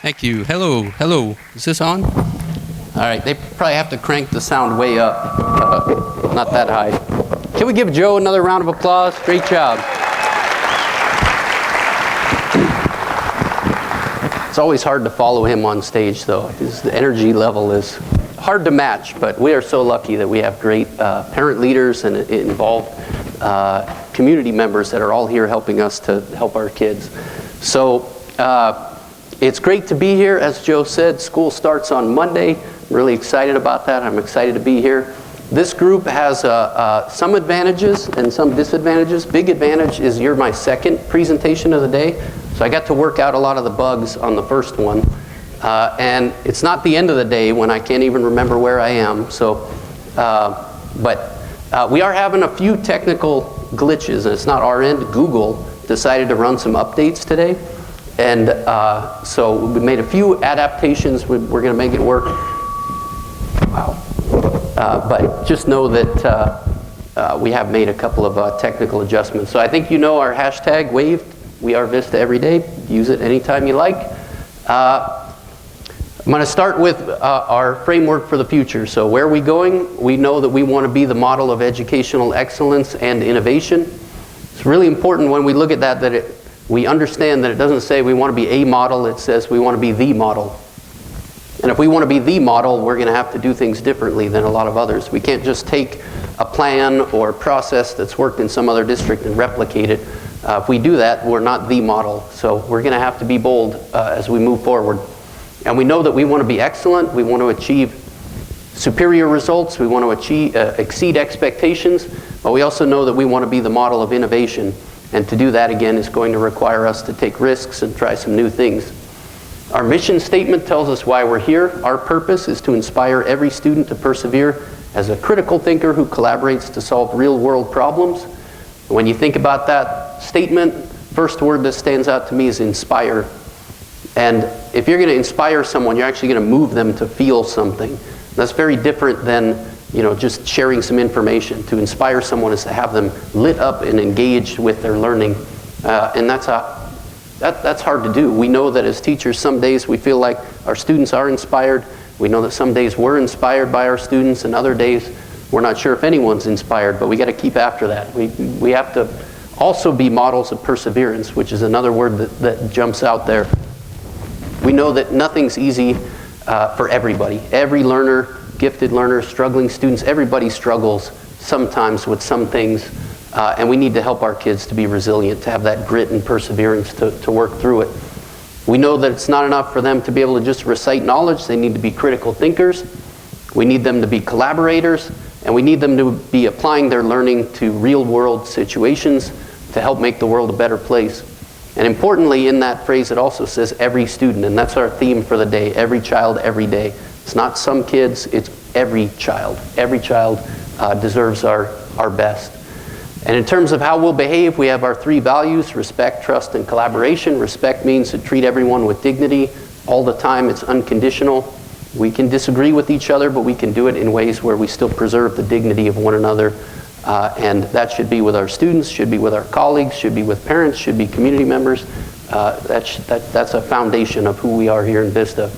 Thank you. Hello, hello. Is this on? All right, they probably have to crank the sound way up, not that high. Can we give Joe another round of applause? Great job. It's always hard to follow him on stage, though. The energy level is hard to match, but we are so lucky that we have great parent leaders and involved community members that are all here helping us to help our kids. So it's great to be here. As Joe said, school starts on Monday. I'm really excited about that. I'm excited to be here. This group has some advantages and some disadvantages. Big advantage is you're my second presentation of the day. So I got to work out a lot of the bugs on the first one. And it's not the end of the day when I can't even remember where I am. So, but we are having a few technical glitches, and it's not our end. Google decided to run some updates today. And so we made a few adaptations. We're going to make it work. Wow. But just know that we have made a couple of technical adjustments. So I think you know our hashtag, WAVE, We Are Vista Every Day. Use it anytime you like. I'm going to start with our framework for the future. So where are we going? We know that we want to be the model of educational excellence and innovation. It's really important when we look at that we understand that it doesn't say we want to be a model, it says we want to be the model. And if we want to be the model, we're going to have to do things differently than a lot of others. We can't just take a plan or process that's worked in some other district and replicate it. If we do that, we're not the model. So we're going to have to be bold as we move forward. And we know that we want to be excellent. We want to achieve superior results. We want to exceed expectations. But we also know that we want to be the model of innovation. And to do that, again, is going to require us to take risks and try some new things. Our mission statement tells us why we're here. Our purpose is to inspire every student to persevere as a critical thinker who collaborates to solve real-world problems. When you think about that statement, first word that stands out to me is inspire. And if you're going to inspire someone, you're actually going to move them to feel something. That's very different than just sharing some information. To inspire someone is to have them lit up and engaged with their learning. And that's hard to do. We know that as teachers, some days we feel like our students are inspired. We know that some days we're inspired by our students, and other days we're not sure if anyone's inspired, but we got to keep after that. We have to also be models of perseverance, which is another word that jumps out there. We know that nothing's easy for everybody. Every learner, gifted learners, struggling students, everybody struggles sometimes with some things, and we need to help our kids to be resilient, to have that grit and perseverance to work through it. We know that it's not enough for them to be able to just recite knowledge. They need to be critical thinkers. We need them to be collaborators, and we need them to be applying their learning to real-world situations to help make the world a better place. And importantly, in that phrase, it also says every student, and that's our theme for the day, every child, every day. It's not some kids, it's every child. Every child deserves our best. And in terms of how we'll behave, we have our three values: respect, trust, and collaboration. Respect means to treat everyone with dignity all the time. It's unconditional. We can disagree with each other, but we can do it in ways where we still preserve the dignity of one another. And that should be with our students, should be with our colleagues, should be with parents, should be community members. That's a foundation of who we are here in Vista.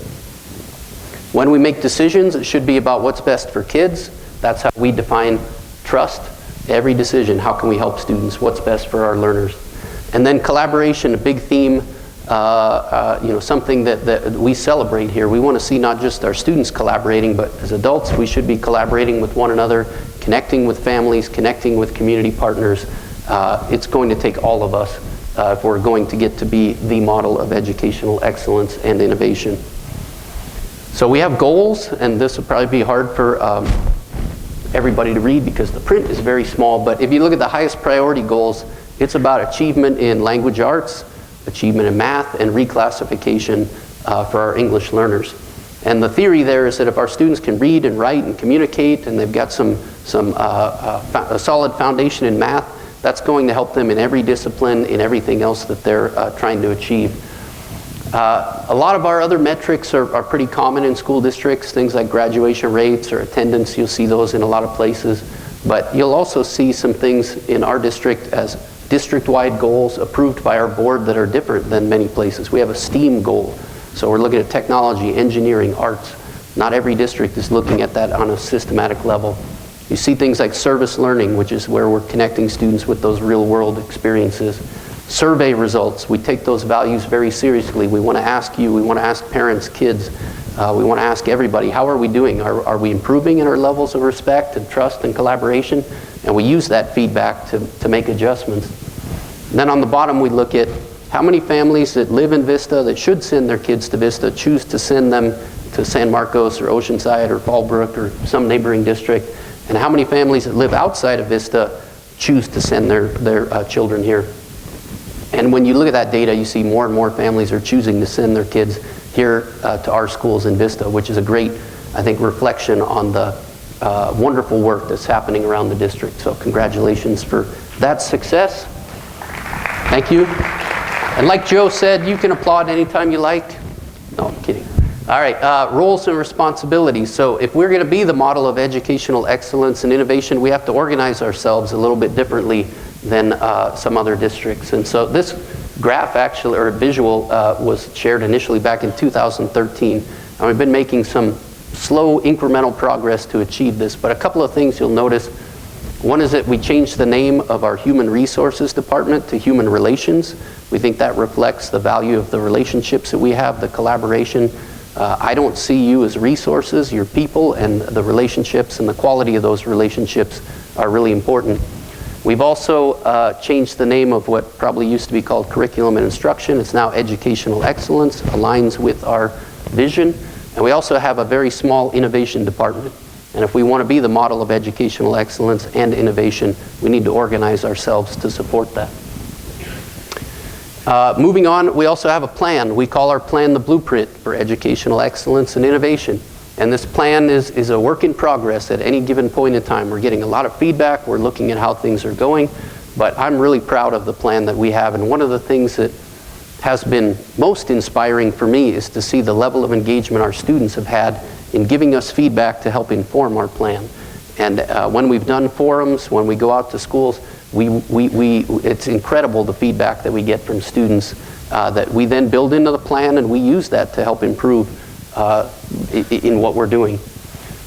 When we make decisions, it should be about what's best for kids. That's how we define trust. Every decision, how can we help students? What's best for our learners? And then collaboration, a big theme, something that we celebrate here. We want to see not just our students collaborating, but as adults, we should be collaborating with one another, connecting with families, connecting with community partners. It's going to take all of us if we're going to get to be the model of educational excellence and innovation. So we have goals, and this will probably be hard for everybody to read because the print is very small, but if you look at the highest priority goals, it's about achievement in language arts, achievement in math, and reclassification for our English learners. And the theory there is that if our students can read and write and communicate, and they've got a solid foundation in math, that's going to help them in every discipline, in everything else that they're trying to achieve. A lot of our other metrics are pretty common in school districts, things like graduation rates or attendance. You'll see those in a lot of places. But you'll also see some things in our district as district-wide goals approved by our board that are different than many places. We have a STEAM goal. So we're looking at technology, engineering, arts. Not every district is looking at that on a systematic level. You see things like service learning, which is where we're connecting students with those real-world experiences. Survey results, we take those values very seriously. We want to ask you, we want to ask parents, kids, we want to ask everybody, how are we doing? Are we improving in our levels of respect and trust and collaboration? And we use that feedback to make adjustments. And then on the bottom, we look at how many families that live in Vista that should send their kids to Vista choose to send them to San Marcos or Oceanside or Fallbrook or some neighboring district, and how many families that live outside of Vista choose to send their children here. And when you look at that data, you see more and more families are choosing to send their kids here to our schools in Vista, which is a great, I think, reflection on the wonderful work that's happening around the district. So congratulations for that success. Thank you. And like Joe said, you can applaud anytime you like. No, I'm kidding. All right, roles and responsibilities. So if we're going to be the model of educational excellence and innovation, we have to organize ourselves a little bit differently than some other districts. And so this graph actually, or visual, was shared initially back in 2013. And we've been making some slow incremental progress to achieve this, but a couple of things you'll notice. One is that we changed the name of our Human Resources Department to Human Relations. We think that reflects the value of the relationships that we have, the collaboration. I don't see you as resources, you're people, and the relationships and the quality of those relationships are really important. We've also changed the name of what probably used to be called Curriculum and Instruction. It's now Educational Excellence, aligns with our vision. And we also have a very small innovation department. And if we want to be the model of educational excellence and innovation, we need to organize ourselves to support that. Moving on, we also have a plan. We call our plan the Blueprint for Educational Excellence and Innovation. And this plan is a work in progress at any given point in time. We're getting a lot of feedback. We're looking at how things are going. But I'm really proud of the plan that we have. And one of the things that has been most inspiring for me is to see the level of engagement our students have had in giving us feedback to help inform our plan. And when we've done forums, when we go out to schools, it's incredible the feedback that we get from students that we then build into the plan, and we use that to help improve in what we're doing.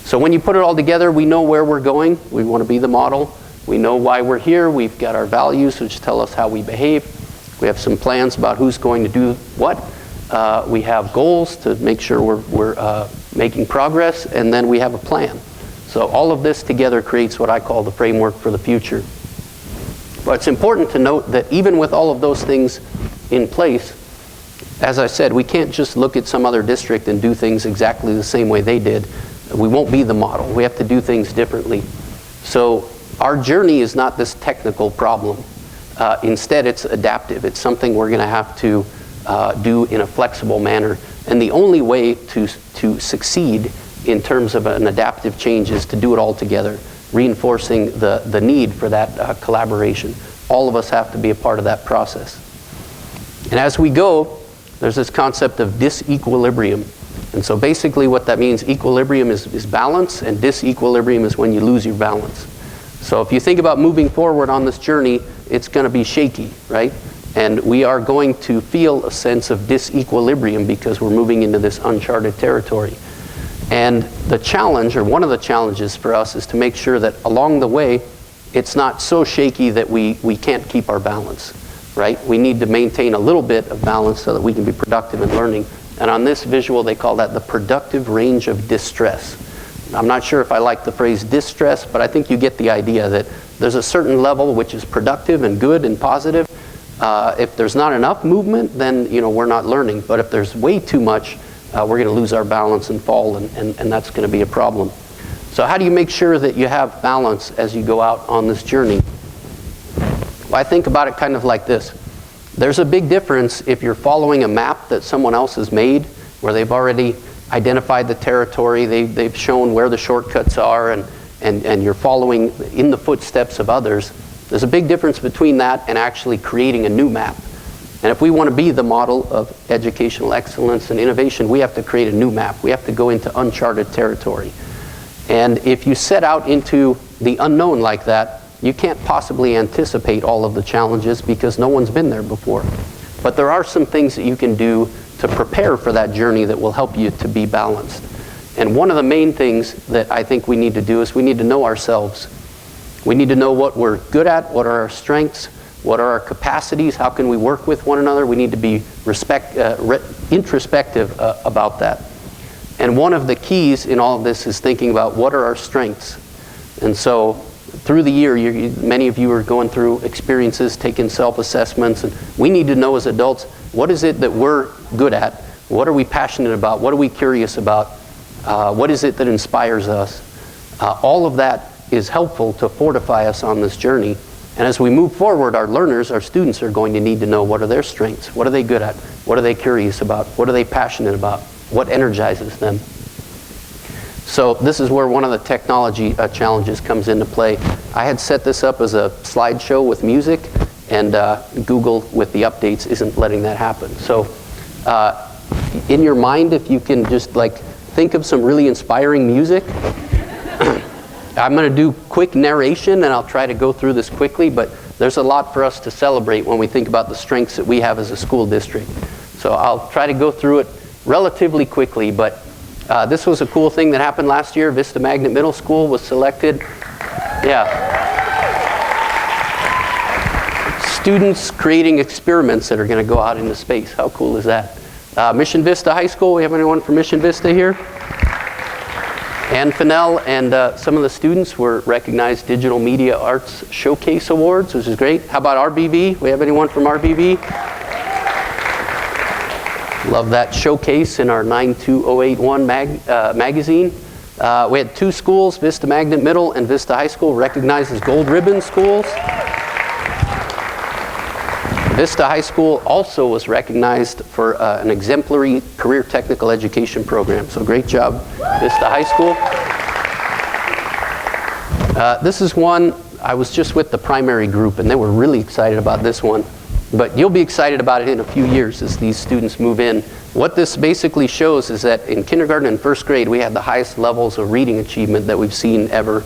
So when you put it all together, we know where we're going. We want to be the model. We know why we're here. We've got our values, which tell us how we behave. We have some plans about who's going to do what. We have goals to make sure we're making progress, and then we have a plan. So all of this together creates what I call the framework for the future. But it's important to note that even with all of those things in place, as I said, we can't just look at some other district and do things exactly the same way they did. We won't be the model. We have to do things differently. So our journey is not this technical problem. Instead, it's adaptive. It's something we're going to have to do in a flexible manner. And the only way to succeed in terms of an adaptive change is to do it all together, reinforcing the need for that collaboration. All of us have to be a part of that process. And as we go, there's this concept of disequilibrium. And so basically what that means, equilibrium is balance, and disequilibrium is when you lose your balance. So if you think about moving forward on this journey, it's going to be shaky, right? And we are going to feel a sense of disequilibrium because we're moving into this uncharted territory. And the challenge, or one of the challenges for us, is to make sure that along the way, it's not so shaky that we can't keep our balance, right? We need to maintain a little bit of balance so that we can be productive in learning. And on this visual, they call that the productive range of distress. I'm not sure if I like the phrase distress, but I think you get the idea that there's a certain level which is productive and good and positive. If there's not enough movement, then we're not learning. But if there's way too much, we're going to lose our balance and fall, and that's going to be a problem. So how do you make sure that you have balance as you go out on this journey? Well, I think about it kind of like this. There's a big difference if you're following a map that someone else has made, where they've already identified the territory, they've shown where the shortcuts are, and you're following in the footsteps of others. There's a big difference between that and actually creating a new map. And if we want to be the model of educational excellence and innovation, we have to create a new map. We have to go into uncharted territory. And if you set out into the unknown like that, you can't possibly anticipate all of the challenges because no one's been there before. But there are some things that you can do to prepare for that journey that will help you to be balanced. And one of the main things that I think we need to do is we need to know ourselves. We need to know what we're good at, what are our strengths, what are our capacities, how can we work with one another. We need to be introspective about that. And one of the keys in all of this is thinking about what are our strengths. And so through the year, many of you are going through experiences, taking self-assessments, and we need to know as adults, what is it that we're good at? What are we passionate about? What are we curious about? What is it that inspires us? All of that is helpful to fortify us on this journey. And as we move forward, our learners, our students are going to need to know what are their strengths, what are they good at, what are they curious about, what are they passionate about, what energizes them. So this is where one of the technology challenges comes into play. I had set this up as a slideshow with music, and Google with the updates isn't letting that happen. So in your mind, if you can just like think of some really inspiring music. I'm going to do quick narration, and I'll try to go through this quickly, but there's a lot for us to celebrate when we think about the strengths that we have as a school district. So I'll try to go through it relatively quickly, but this was a cool thing that happened last year. Vista Magnet Middle School was selected. Yeah. Students creating experiments that are going to go out into space. How cool is that? Mission Vista High School. We have anyone from Mission Vista here? Ann Fennell and some of the students were recognized Digital Media Arts Showcase Awards, which is great. How about RBV? We have anyone from RBV? Love that showcase in our 92081 magazine. We had 2 schools, Vista Magnet Middle and Vista High School, recognized as Gold Ribbon schools. Vista High School also was recognized for an exemplary career technical education program. So great job, Vista High School. This is one, I was just with the primary group, and they were really excited about this one. But you'll be excited about it in a few years as these students move in. What this basically shows is that in kindergarten and first grade, we had the highest levels of reading achievement that we've seen ever.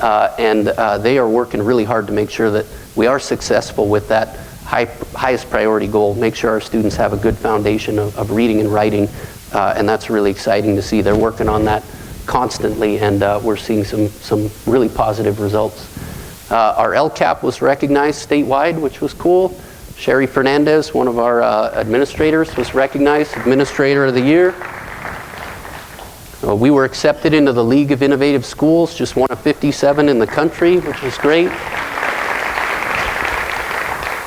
And they are working really hard to make sure that we are successful with that highest priority goal, make sure our students have a good foundation of reading and writing, and that's really exciting to see. They're working on that constantly, and we're seeing some really positive results. Our LCAP was recognized statewide, which was cool. Sherry Fernandez, one of our administrators, was recognized Administrator of the Year. We were accepted into the League of Innovative Schools, just one of 57 in the country, which was great.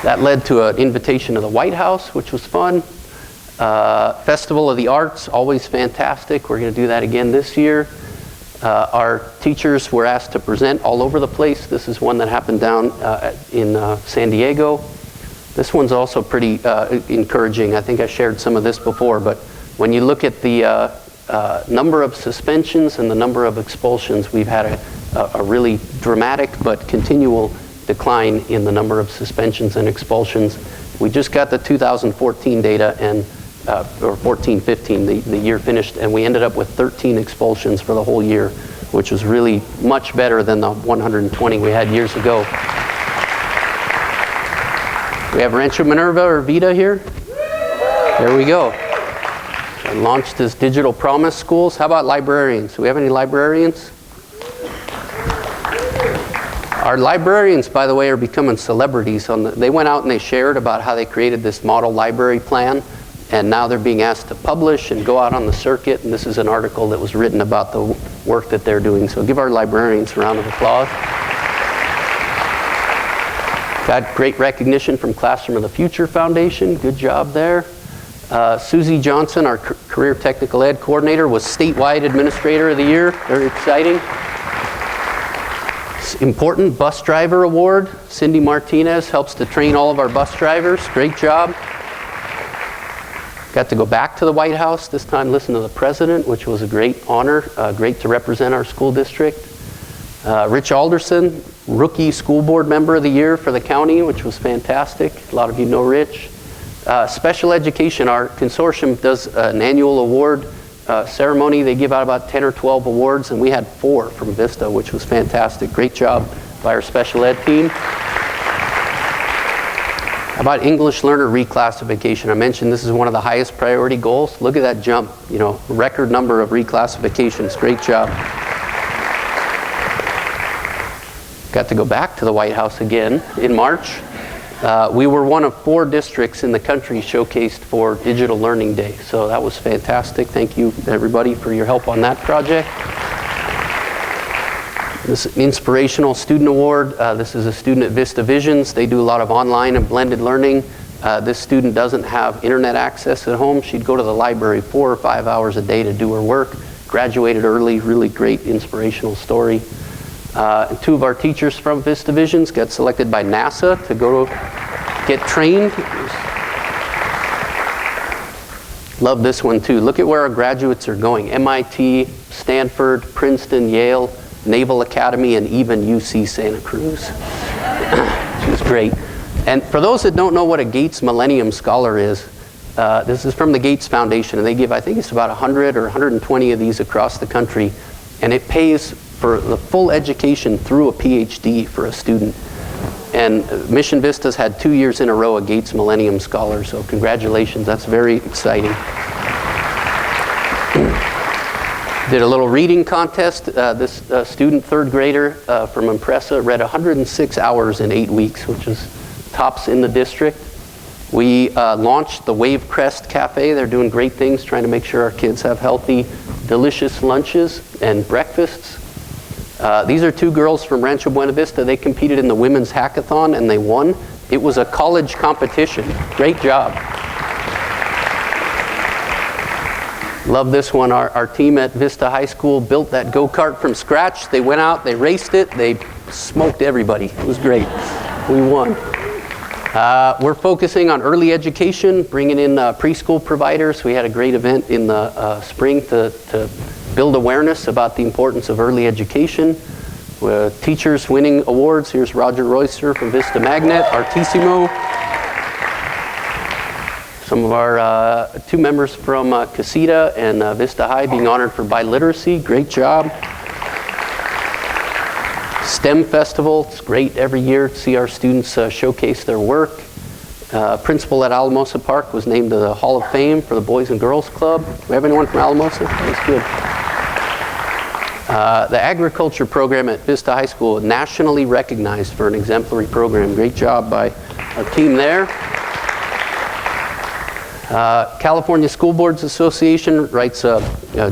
That led to an invitation to the White House, which was fun. Festival of the Arts, always fantastic. We're going to do that again this year. Our teachers were asked to present all over the place. This is one that happened down in San Diego. This one's also pretty encouraging. I think I shared some of this before, but when you look at the number of suspensions and the number of expulsions, we've had a really dramatic but continual decline in the number of suspensions and expulsions. We just got the 2014 data, and or 14-15, the year finished, and we ended up with 13 expulsions for the whole year, which was really much better than the 120 we had years ago. We have Rancho Minerva or Vida here. There we go. And launched as Digital Promise Schools. How about librarians? Do we have any librarians? Our librarians, by the way, are becoming celebrities. They went out and they shared about how they created this model library plan, and now they're being asked to publish and go out on the circuit, and this is an article that was written about the work that they're doing. So give our librarians a round of applause. Got great recognition from Classroom of the Future Foundation. Good job there. Susie Johnson, our Career Technical Ed Coordinator, was Statewide Administrator of the Year. Very exciting. Important Bus Driver Award. Cindy Martinez helps to train all of our bus drivers. Great job. Got to go back to the White House, this time listen to the President, which was a great honor. Great to represent our school district. Rich Alderson, Rookie School Board Member of the Year for the county, which was fantastic. A lot of you know Rich. Special education, our consortium does an annual award ceremony. They give out about 10 or 12 awards, and we had 4 from Vista, which was fantastic. Great job by our special ed team. How about English learner reclassification? I mentioned this is one of the highest priority goals. Look at that jump, you know, record number of reclassifications. Great job. Got to go back to the White House again in March. We were one of 4 districts in the country showcased for Digital Learning Day. So that was fantastic. Thank you, everybody, for your help on that project. This Inspirational Student Award. This is a student at Vista Visions. They do a lot of online and blended learning. This student doesn't have internet access at home. She'd go to the library 4 or 5 hours a day to do her work. Graduated early, really great inspirational story. And 2 of our teachers from Vista Visions got selected by NASA to go get trained. Love this one too. Look at where our graduates are going. MIT, Stanford, Princeton, Yale, Naval Academy, and even UC Santa Cruz. Which is great. And for those that don't know what a Gates Millennium Scholar is, this is from the Gates Foundation, and they give, I think it's about 100 or 120 of these across the country, and it pays for the full education through a PhD for a student. And Mission Vista's had 2 years in a row a Gates Millennium Scholar, so congratulations, that's very exciting. Did a little reading contest. This student, 3rd grader from Impressa, read 106 hours in 8 weeks, which is tops in the district. We launched the Wave Crest Cafe. They're doing great things, trying to make sure our kids have healthy, delicious lunches and breakfasts. These are 2 girls from Rancho Buena Vista. They competed in the women's hackathon and they won. It was a college competition. Great job. Love this one. Our team at Vista High School built that go-kart from scratch. They went out, they raced it, they smoked everybody. It was great. We won. We're focusing on early education, bringing in preschool providers. We had a great event in the spring to build awareness about the importance of early education. Teachers winning awards. Here's Roger Royster from Vista Magnet, Artissimo. Some of our 2 members from Casita and Vista High being honored for biliteracy. Great job. STEM Festival. It's great every year to see our students showcase their work. Principal at Alamosa Park was named to the Hall of Fame for the Boys and Girls Club. Do we have anyone from Alamosa? That's good. The agriculture program at Vista High School, nationally recognized for an exemplary program. Great job by our team there. California School Boards Association writes a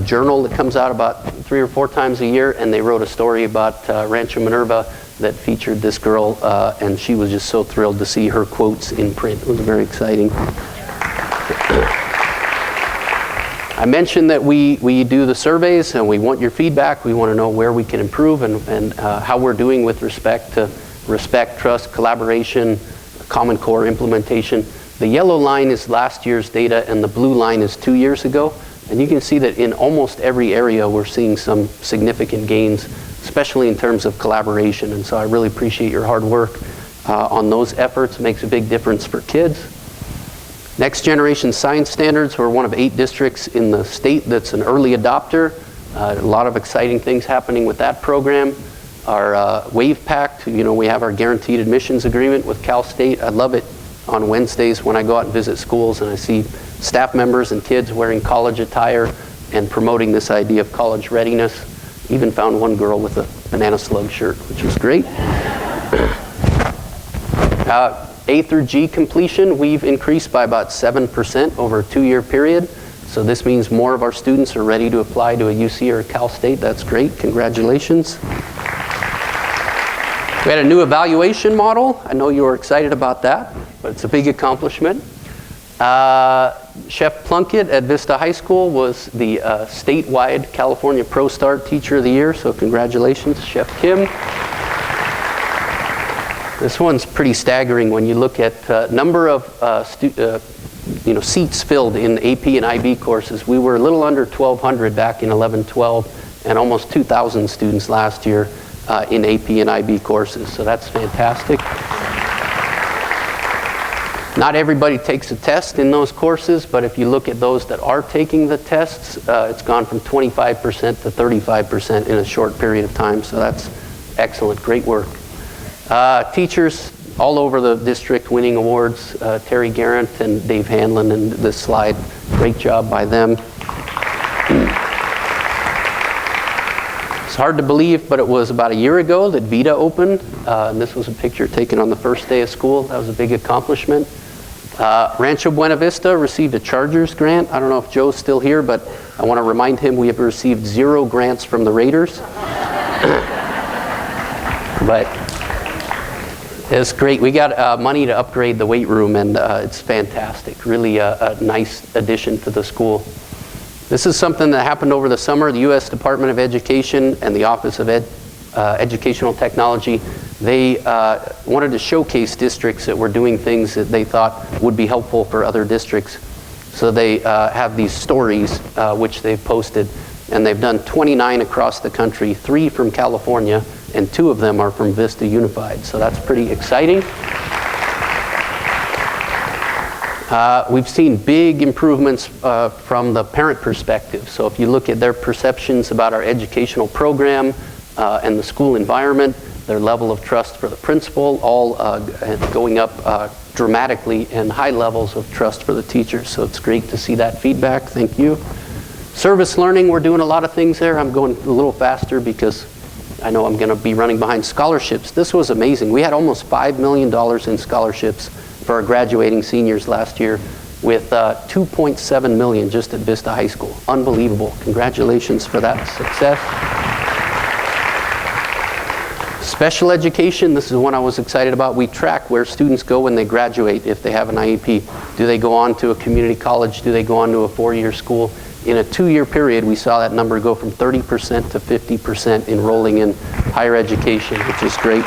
journal that comes out about 3 or 4 times a year, and they wrote a story about Rancho Minerva that featured this girl, and she was just so thrilled to see her quotes in print. It was very exciting. I mentioned that we do the surveys, and we want your feedback. We want to know where we can improve and how we're doing with respect to respect, trust, collaboration, Common Core implementation. The yellow line is last year's data, and the blue line is 2 years ago. And you can see that in almost every area we're seeing some significant gains, especially in terms of collaboration. And so I really appreciate your hard work on those efforts. It makes a big difference for kids. Next Generation Science Standards, we're one of 8 districts in the state that's an early adopter. A lot of exciting things happening with that program. Our Wave Pact, you know, we have our guaranteed admissions agreement with Cal State. I love it on Wednesdays when I go out and visit schools and I see staff members and kids wearing college attire and promoting this idea of college readiness. Even found one girl with a banana slug shirt, which was great. A through G completion, we've increased by about 7% over a 2-year period. So this means more of our students are ready to apply to a UC or a Cal State. That's great. Congratulations. We had a new evaluation model. I know you were excited about that, but it's a big accomplishment. Chef Plunkett at Vista High School was the statewide California Pro Start Teacher of the Year, so congratulations, Chef Kim. This one's pretty staggering when you look at number of seats filled in AP and IB courses. We were a little under 1,200 back in 11-12, and almost 2,000 students last year in AP and IB courses, so that's fantastic. Not everybody takes a test in those courses, but if you look at those that are taking the tests, it's gone from 25% to 35% in a short period of time, so that's excellent, great work. Teachers all over the district winning awards. Terry Garrett and Dave Hanlon in this slide. Great job by them. It's hard to believe, but it was about a year ago that Vita opened. And this was a picture taken on the first day of school. That was a big accomplishment. Rancho Buena Vista received a Chargers grant. I don't know if Joe's still here, but I want to remind him we have received 0 grants from the Raiders. But it's great. We got money to upgrade the weight room, and it's fantastic. Really a nice addition to the school. This is something that happened over the summer. The U.S. Department of Education and the Office of Educational Technology, they wanted to showcase districts that were doing things that they thought would be helpful for other districts. So they have these stories which they've posted, and they've done 29 across the country, 3 from California, and 2 of them are from Vista Unified. So that's pretty exciting. We've seen big improvements from the parent perspective. So if you look at their perceptions about our educational program and the school environment, their level of trust for the principal, all going up dramatically, and high levels of trust for the teachers. So it's great to see that feedback. Thank you. Service learning, we're doing a lot of things there. I'm going a little faster because I know I'm going to be running behind. Scholarships. This was amazing. We had almost $5 million in scholarships for our graduating seniors last year, with $2.7 million just at Vista High School. Unbelievable. Congratulations for that success. Special education, this is one I was excited about. We track where students go when they graduate if they have an IEP. Do they go on to a community college? Do they go on to a 4-year school? In a 2-year period, we saw that number go from 30% to 50% enrolling in higher education, which is great.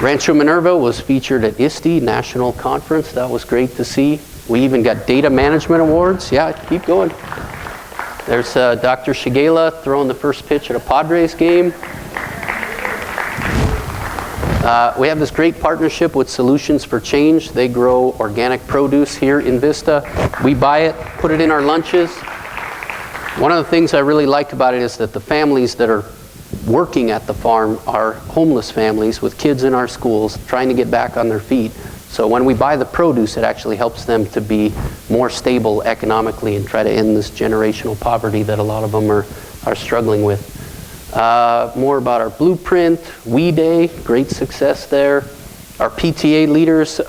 Rancho Minerva was featured at ISTE National Conference. That was great to see. We even got data management awards. Yeah, keep going. There's Dr. Shigela throwing the first pitch at a Padres game. We have this great partnership with Solutions for Change. They grow organic produce here in Vista. We buy it, put it in our lunches. One of the things I really like about it is that the families that are working at the farm are homeless families with kids in our schools trying to get back on their feet. So when we buy the produce, it actually helps them to be more stable economically and try to end this generational poverty that a lot of them are struggling with. More about our blueprint, We Day, great success there. Our PTA leaders,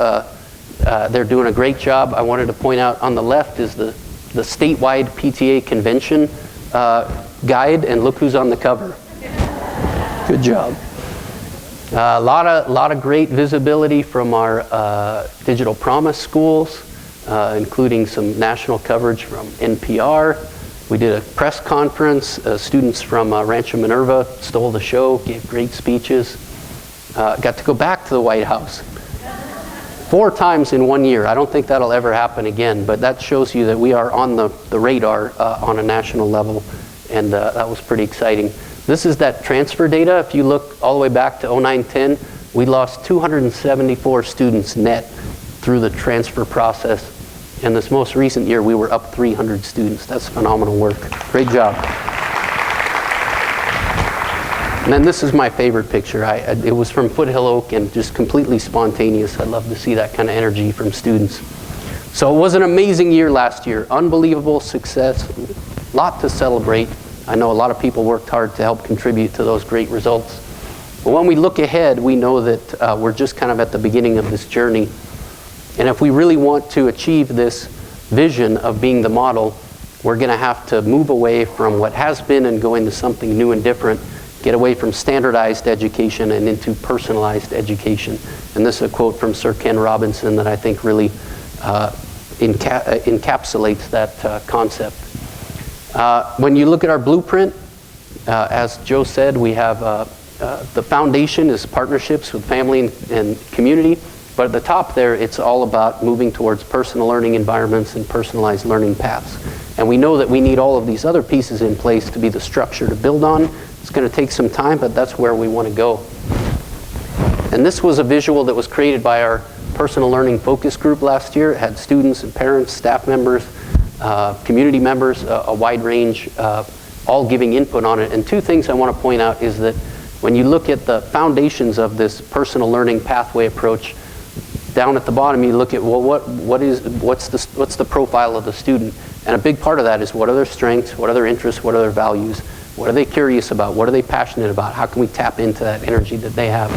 they're doing a great job. I wanted to point out on the left is the statewide PTA Convention guide, and look who's on the cover. Good job. A lot of great visibility from our Digital Promise schools, including some national coverage from NPR. We did a press conference. Students from Rancho Minerva stole the show, gave great speeches. Got to go back to the White House 4 times in 1 year. I don't think that'll ever happen again, but that shows you that we are on the radar on a national level, and that was pretty exciting. This is that transfer data. If you look all the way back to 09-10, we lost 274 students net through the transfer process. And this most recent year, we were up 300 students. That's phenomenal work. Great job. And then this is my favorite picture. It was from Foothill Oak and just completely spontaneous. I love to see that kind of energy from students. So it was an amazing year last year. Unbelievable success. A lot to celebrate. I know a lot of people worked hard to help contribute to those great results. But when we look ahead, we know that we're just kind of at the beginning of this journey. And if we really want to achieve this vision of being the model, we're going to have to move away from what has been and go into something new and different, get away from standardized education and into personalized education. And this is a quote from Sir Ken Robinson that I think really encapsulates that concept. When you look at our blueprint, as Joe said, we have the foundation is partnerships with family and community, but at the top there, it's all about moving towards personal learning environments and personalized learning paths. And we know that we need all of these other pieces in place to be the structure to build on. It's going to take some time, but that's where we want to go. And this was a visual that was created by our personal learning focus group last year. It had students and parents, staff members, community members, a wide range, all giving input on it. And 2 things I want to point out is that When you look at the foundations of this personal learning pathway approach, down at the bottom you look at, well, what's the profile of the student? And a big part of that is, what are their strengths, what are their interests, what are their values, what are they curious about, what are they passionate about, how can we tap into that energy that they have?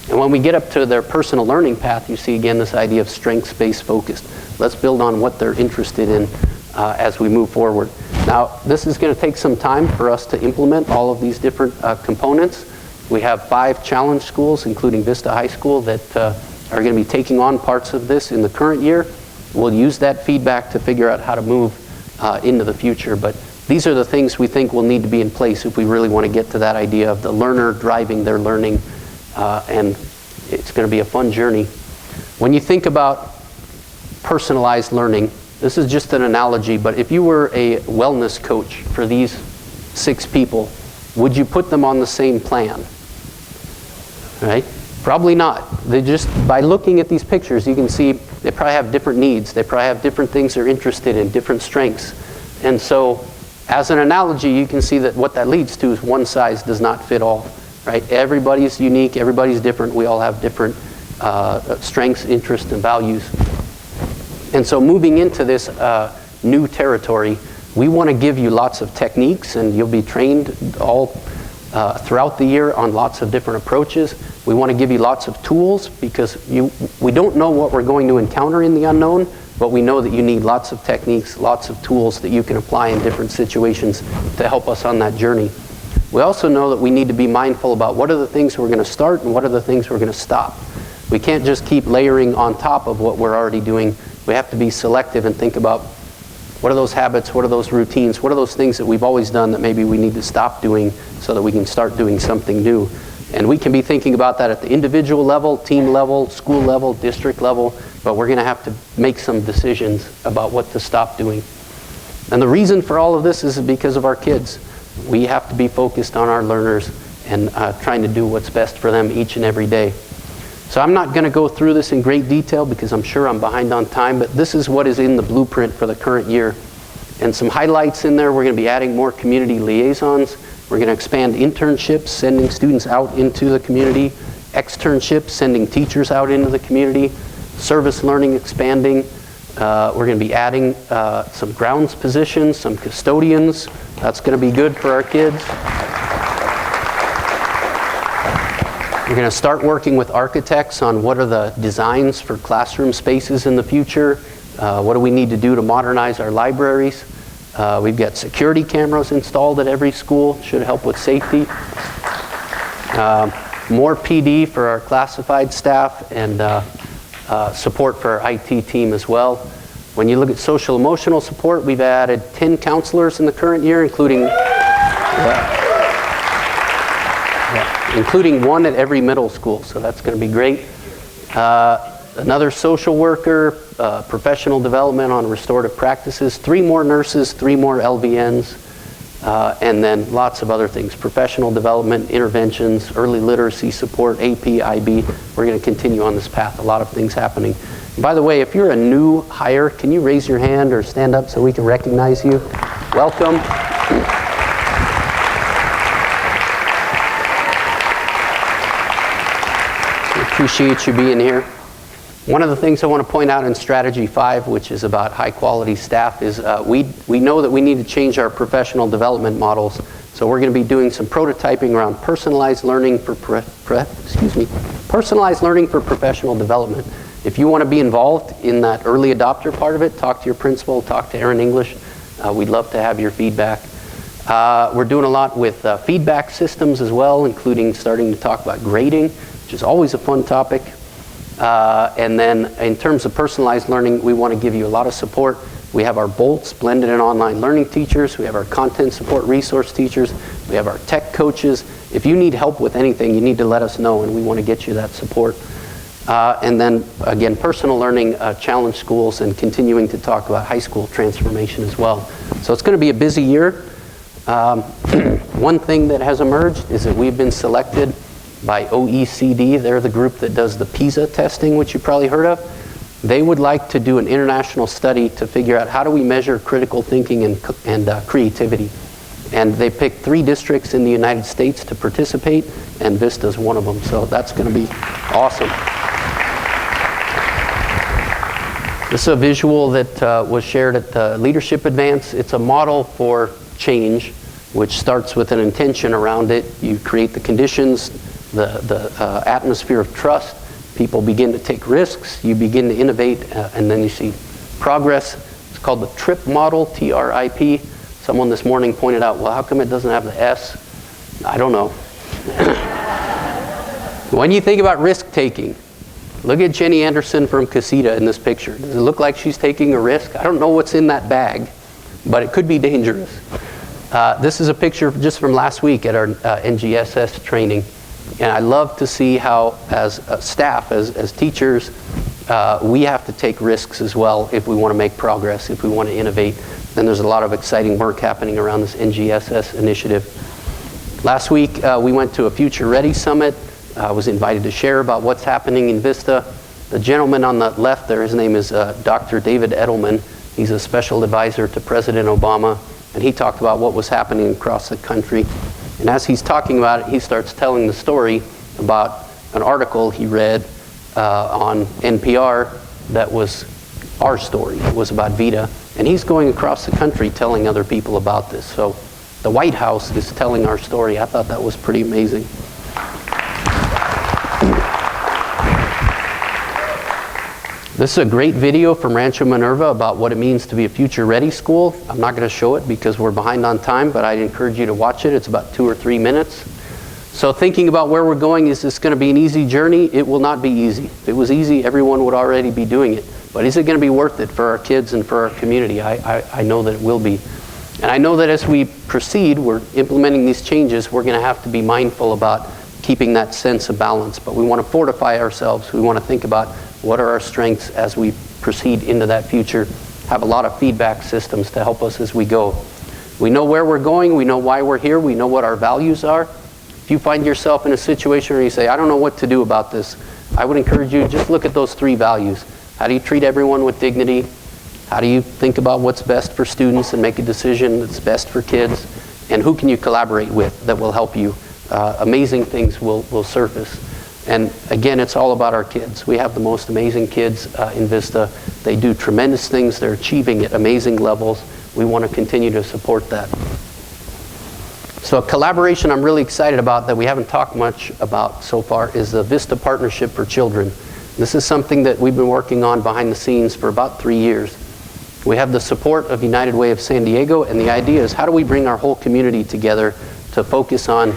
And when we get up to their personal learning path, you see again this idea of strengths-based focused. Let's build on what they're interested in as we move forward. Now, this is going to take some time for us to implement all of these different components. We have 5 challenge schools, including Vista High School, that are going to be taking on parts of this in the current year. We'll use that feedback to figure out how to move into the future. But these are the things we think will need to be in place if we really want to get to that idea of the learner driving their learning. And it's going to be a fun journey. When you think about personalized learning, this is just an analogy, but if you were a wellness coach for these 6 people, would you put them on the same plan? Right? Probably not. They just, by looking at these pictures, you can see they probably have different needs. They probably have different things they're interested in, different strengths. And so, as an analogy, you can see that what that leads to is one size does not fit all. Right? Everybody's unique, everybody's different. We all have different strengths, interests, and values. And so moving into this new territory, we want to give you lots of techniques, and you'll be trained all throughout the year on lots of different approaches. We want to give you lots of tools, because we don't know what we're going to encounter in the unknown, but we know that you need lots of techniques, lots of tools that you can apply in different situations to help us on that journey. We also know that we need to be mindful about what are the things we're going to start and what are the things we're going to stop. We can't just keep layering on top of what we're already doing. We have to be selective and think about, what are those habits, what are those routines, what are those things that we've always done that maybe we need to stop doing so that we can start doing something new. And we can be thinking about that at the individual level, team level, school level, district level, but we're going to have to make some decisions about what to stop doing. And the reason for all of this is because of our kids. We have to be focused on our learners and trying to do what's best for them each and every day. So I'm not going to go through this in great detail because I'm sure I'm behind on time, but this is what is in the blueprint for the current year. And some highlights in there: we're going to be adding more community liaisons. We're going to expand internships, sending students out into the community. Externships, sending teachers out into the community. Service learning expanding. We're going to be adding some grounds positions, some custodians. That's going to be good for our kids. We're going to start working with architects on what are the designs for classroom spaces in the future. What do we need to do to modernize our libraries? We've got security cameras installed at every school, should help with safety. More PD for our classified staff, and support for our IT team as well. When you look at social emotional support, we've added 10 counselors in the current year, including including 1 at every middle school, so that's going to be great. Another social worker, professional development on restorative practices, 3 more nurses, 3 more LVNs, and then lots of other things: professional development, interventions, early literacy support, AP, IB. We're going to continue on this path. A lot of things happening. And by the way, if you're a new hire, can you raise your hand or stand up so we can recognize you? Welcome. Appreciate you being here. One of the things I want to point out in Strategy 5, which is about high quality staff, is we know that we need to change our professional development models. So we're going to be doing some prototyping around personalized learning for personalized learning for professional development. If you want to be involved in that early adopter part of it, talk to your principal, talk to Aaron English. We'd love to have your feedback. We're doing a lot with feedback systems as well, including starting to talk about grading, which is always a fun topic. And then in terms of personalized learning, we want to give you a lot of support. We have our BOLTs, blended and online learning teachers. We have our content support resource teachers. We have our tech coaches. If you need help with anything, you need to let us know, and we want to get you that support. And then, again, personal learning challenge schools, and continuing to talk about high school transformation as well. So it's going to be a busy year. One thing that has emerged is that we've been selected by OECD. They're the group that does the PISA testing, which you probably heard of. They would like to do an international study to figure out how do we measure critical thinking and creativity. And they picked 3 districts in the United States to participate, and Vista's one of them. So that's going to be awesome. This is a visual that was shared at the Leadership Advance. It's a model for change, which starts with an intention around it. You create the conditions, the atmosphere of trust. People begin to take risks. You begin to innovate, and then you see progress. It's called the TRIP model, T-R-I-P. Someone this morning pointed out, well, how come it doesn't have the S? I don't know. When you think about risk-taking, look at Jenny Anderson from Casita in this picture. Does it look like she's taking a risk? I don't know what's in that bag, but it could be dangerous. This is a picture just from last week at our NGSS training. And I love to see how, as staff, as teachers, we have to take risks as well if we want to make progress, if we want to innovate. And there's a lot of exciting work happening around this NGSS initiative. Last week, we went to a Future Ready Summit. I was invited to share about what's happening in Vista. The gentleman on the left there, his name is Dr. David Edelman. He's a special advisor to President Obama. And he talked about what was happening across the country. And as he's talking about it, he starts telling the story about an article he read on NPR that was our story. It was about VITA. And he's going across the country telling other people about this. So the White House is telling our story. I thought that was pretty amazing. This is a great video from Rancho Minerva about what it means to be a future-ready school. I'm not going to show it because we're behind on time, but I'd encourage you to watch it. It's about 2 or 3 minutes. So thinking about where we're going, is this going to be an easy journey? It will not be easy. If it was easy, everyone would already be doing it. But is it going to be worth it for our kids and for our community? I know that it will be. And I know that as we proceed, we're implementing these changes, we're going to have to be mindful about keeping that sense of balance. But we want to fortify ourselves. We want to think about what are our strengths as we proceed into that future, have a lot of feedback systems to help us as we go. We know where we're going, we know why we're here, we know what our values are. If you find yourself in a situation where you say, I don't know what to do about this, I would encourage you to just look at those 3 values. How do you treat everyone with dignity? How do you think about what's best for students and make a decision that's best for kids? And who can you collaborate with that will help you? Amazing things will surface. And again, it's all about our kids. We have the most amazing kids in Vista. They do tremendous things. They're achieving at amazing levels. We want to continue to support that. So a collaboration I'm really excited about that we haven't talked much about so far is the Vista Partnership for Children. This is something that we've been working on behind the scenes for about 3 years. We have the support of United Way of San Diego, and the idea is how do we bring our whole community together to focus on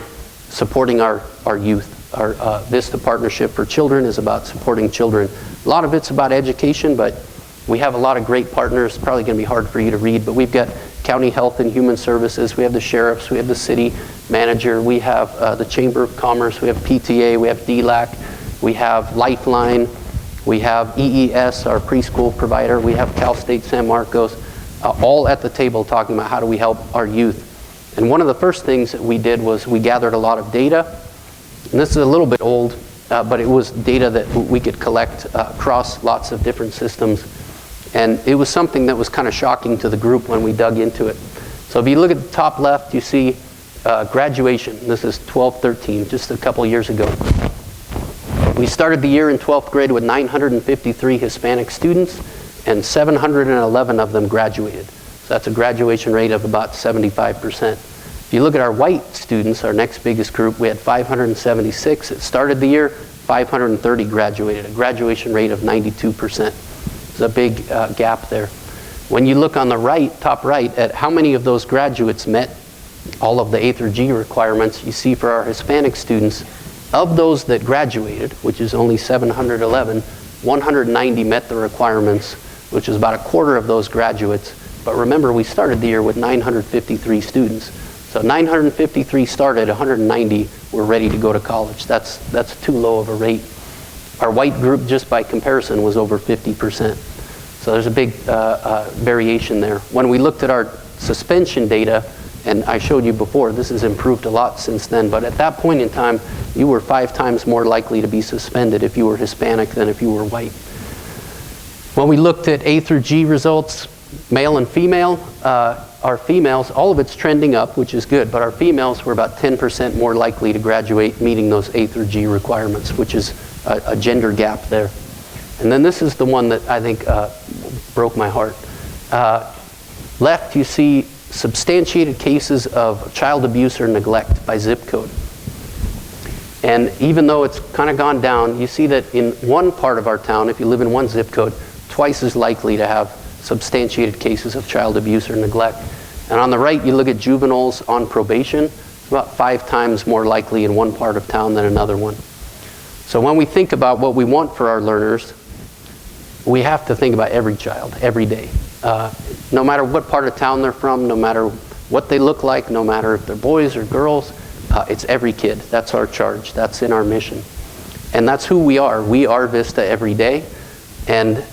supporting our youth. Our Vista Partnership for Children is about supporting children. A lot of it's about education, but we have a lot of great partners. It's probably going to be hard for you to read, but we've got County Health and Human Services, we have the sheriffs, we have the city manager, we have the Chamber of Commerce, we have PTA, we have DLAC, we have Lifeline, we have EES, our preschool provider, we have Cal State San Marcos, all at the table talking about how do we help our youth. And one of the first things that we did was we gathered a lot of data. And this is a little bit old, but it was data that we could collect across lots of different systems. And it was something that was kind of shocking to the group when we dug into it. So if you look at the top left, you see graduation. This is 12-13, just a couple years ago. We started the year in 12th grade with 953 Hispanic students, and 711 of them graduated. So that's a graduation rate of about 75%. If you look at our white students, our next biggest group, we had 576. It started the year, 530 graduated, a graduation rate of 92%. There's a big gap there. When you look on the right, top right, at how many of those graduates met all of the A through G requirements, you see for our Hispanic students, of those that graduated, which is only 711, 190 met the requirements, which is about a quarter of those graduates. But remember, we started the year with 953 students. So 953 started, 190 were ready to go to college. That's too low of a rate. Our white group, just by comparison, was over 50%. So there's a big variation there. When we looked at our suspension data, and I showed you before, this has improved a lot since then, but at that point in time, you were 5 times more likely to be suspended if you were Hispanic than if you were white. When we looked at A through G results, Male and female, our females, all of it's trending up, which is good, but our females were about 10% more likely to graduate meeting those A through G requirements, which is a gender gap there. And then this is the one that I think broke my heart. Left, you see substantiated cases of child abuse or neglect by zip code. And even though it's kind of gone down, you see that in one part of our town, if you live in one zip code, twice as likely to have substantiated cases of child abuse or neglect. And on the right, you look at juveniles on probation, about 5 times more likely in one part of town than another one. So when we think about what we want for our learners, we have to think about every child, every day. No matter what part of town they're from, no matter what they look like, no matter if they're boys or girls, it's every kid. That's our charge. That's in our mission. And that's who we are. We are Vista every day. And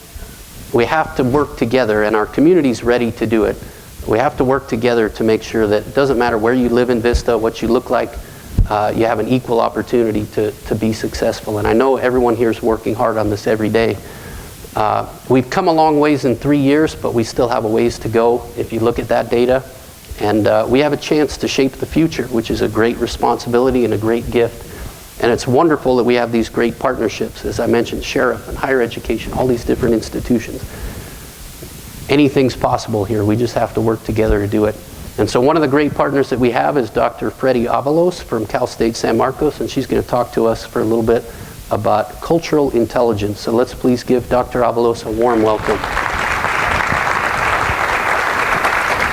we have to work together, and our community's ready to do it. We have to work together to make sure that it doesn't matter where you live in Vista, what you look like, you have an equal opportunity to be successful. And I know everyone here is working hard on this every day. We've come a long ways in 3 years, but we still have a ways to go if you look at that data. And we have a chance to shape the future, which is a great responsibility and a great gift. And it's wonderful that we have these great partnerships, as I mentioned, Sheriff and higher education, all these different institutions. Anything's possible here. We just have to work together to do it. And so one of the great partners that we have is Dr. Freddie Avalos from Cal State San Marcos, and she's going to talk to us for a little bit about cultural intelligence. So let's please give Dr. Avalos a warm welcome.